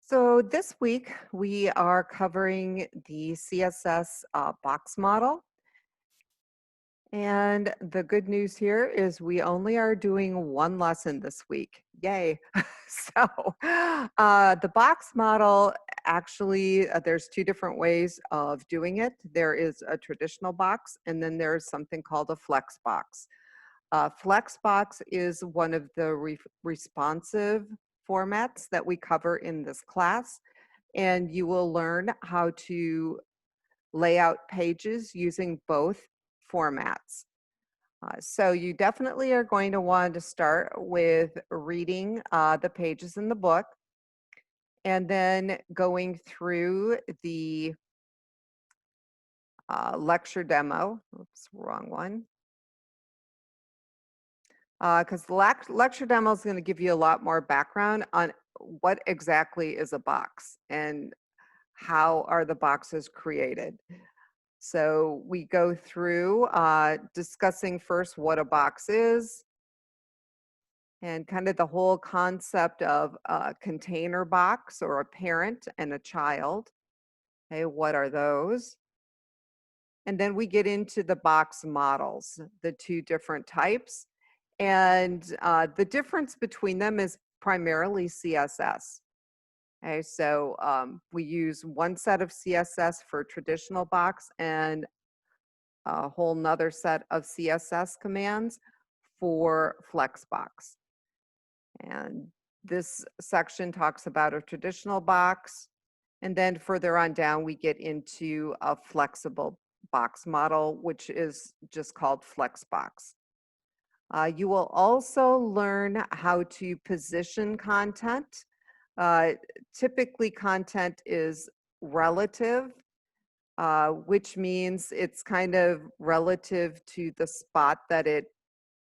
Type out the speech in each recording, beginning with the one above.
So this week we are covering the CSS box model. And the good news here is we only are doing one lesson this week. Yay. The box model actually, there's two different ways of doing it. There is a traditional box, and then there's something called a flex box. Flex box is one of the responsive formats that we cover in this class, and you will learn how to lay out pages using both formats. So you definitely are going to want to start with reading the pages in the book and then going through the lecture demo. Oops, wrong one. Because the lecture demo is going to give you a lot more background on what exactly is a box and how are the boxes created. So we go through discussing first what a box is and kind of the whole concept of a container box or a parent and a child. Okay, what are those? And then we get into the box models, the two different types. And the difference between them is primarily CSS. Okay, so we use one set of CSS for traditional box and a whole nother set of CSS commands for Flexbox. And this section talks about a traditional box. And then further on down, we get into a flexible box model, which is just called Flexbox. You will also learn how to position content. Typically, content is relative, which means it's kind of relative to the spot that it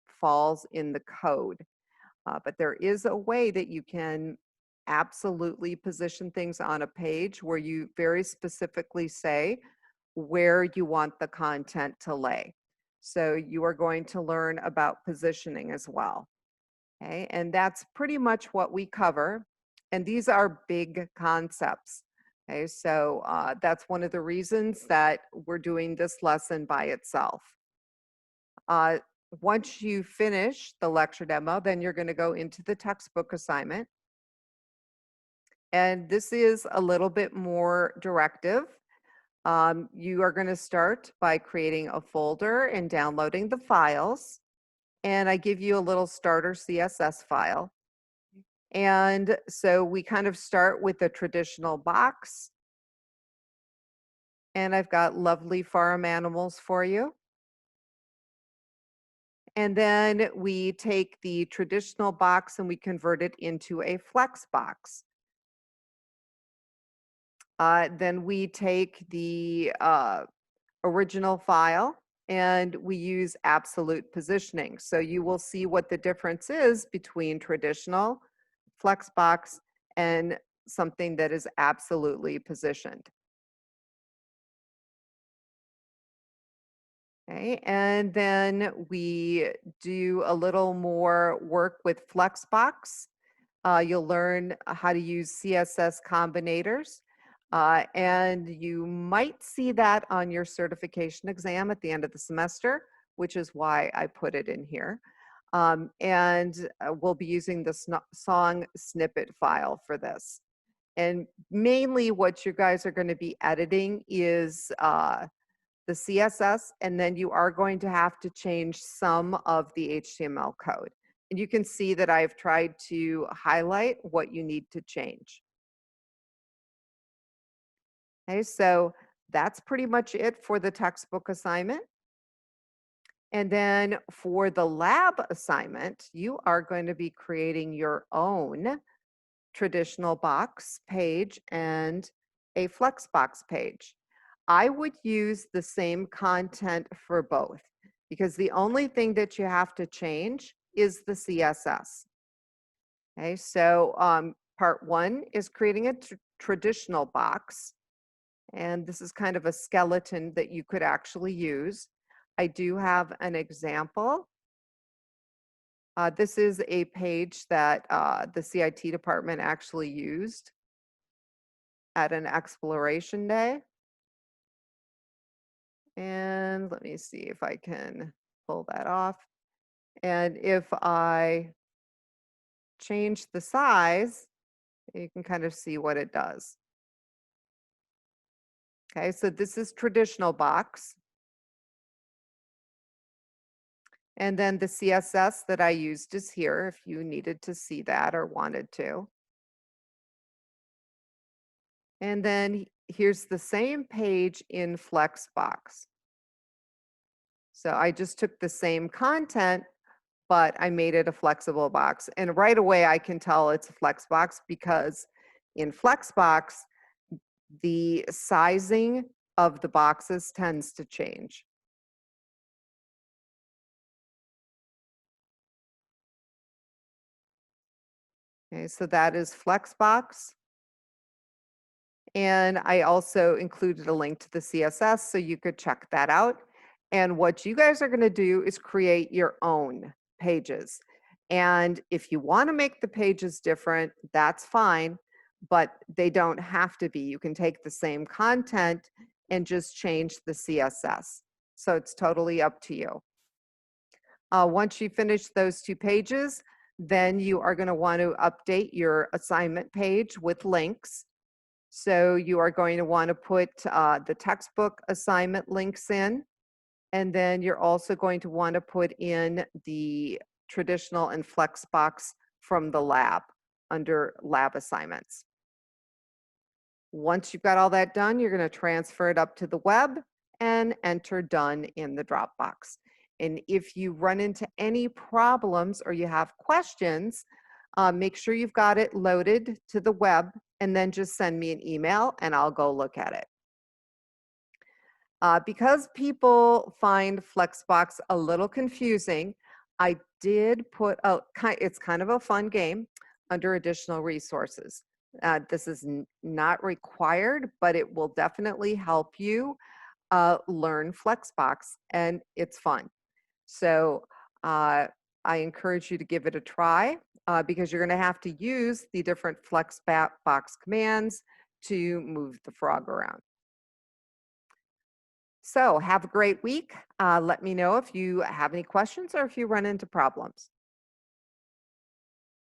falls in the code. But there is a way that you can absolutely position things on a page where you very specifically say where you want the content to lay. So you are going to learn about positioning as well. Okay, and that's pretty much what we cover. And these are big concepts. Okay, so that's one of the reasons that we're doing this lesson by itself. Once you finish the lecture demo, then you're going to go into the textbook assignment. And this is a little bit more directive. You are going to start by creating a folder and downloading the files. And I give you a little starter CSS file. And so we kind of start with a traditional box. And I've got lovely farm animals for you. And then we take the traditional box and we convert it into a flex box. Then we take the original file and we use absolute positioning. So you will see what the difference is between traditional, flex box, and something that is absolutely positioned. Okay, and then we do a little more work with Flexbox. You'll learn how to use CSS combinators, and you might see that on your certification exam at the end of the semester, which is why I put it in here. We'll be using the song snippet file for this. And mainly what you guys are going to be editing is the CSS, and then you are going to have to change some of the HTML code. And you can see that I've tried to highlight what you need to change. Okay, so that's pretty much it for the textbook assignment. And then for the lab assignment, you are going to be creating your own traditional box page and a Flexbox page. I would use the same content for both because the only thing that you have to change is the CSS. Okay, so part one is creating a traditional box. And this is kind of a skeleton that you could actually use. I do have an example. This is a page that the CIT department actually used. at an exploration day. And let me see if I can pull that off. And if I change the size, you can kind of see what it does. Okay, so this is traditional box. And then the CSS that I used is here if you needed to see that or wanted to. And then here's the same page in Flexbox. So I just took the same content, but I made it a flexible box. And right away I can tell it's a Flexbox because in Flexbox, the sizing of the boxes tends to change. Okay, so that is Flexbox. And I also included a link to the CSS so you could check that out. And what you guys are going to do is create your own pages. And if you want to make the pages different, that's fine, but they don't have to be. You can take the same content and just change the CSS. So it's totally up to you. Once you finish those 2 pages, then you are going to want to update your assignment page with links. So you are going to want to put the textbook assignment links in, and then you're also going to want to put in the traditional and Flexbox from the lab under lab assignments. Once you've got all that done, you're going to transfer it up to the web and enter done in the Dropbox. And if you run into any problems or you have questions, make sure you've got it loaded to the web and then just send me an email and I'll go look at it. Because people find Flexbox a little confusing, I did put it's kind of a fun game under additional resources. This is not required, but it will definitely help you learn Flexbox, and it's fun. So I encourage you to give it a try because you're going to have to use the different Flexbox commands to move the frog around. So have a great week. Let me know if you have any questions or if you run into problems.